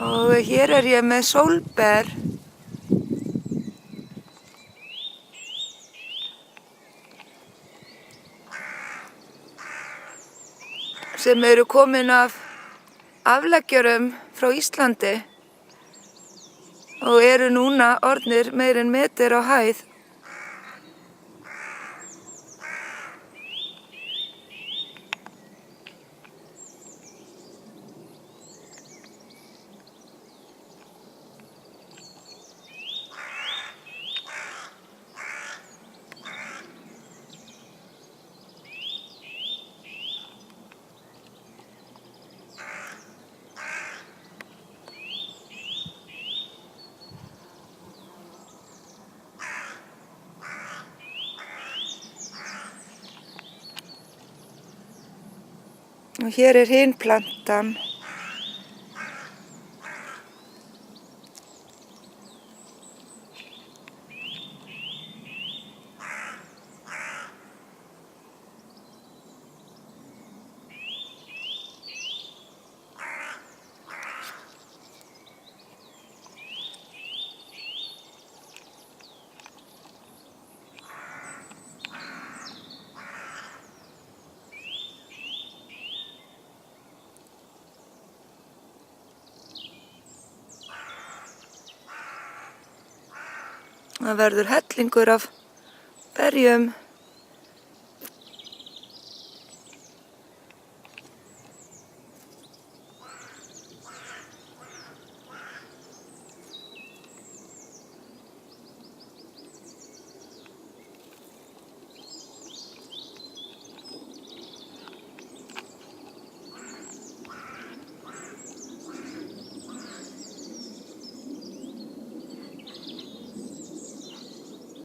Og hér er ég með sólber. Sem eru komin af afleggjörum frá Íslandi og eru núna orðnir meir en meter á hæð. Og hér er hin plantan. Það verður hellingur af berjum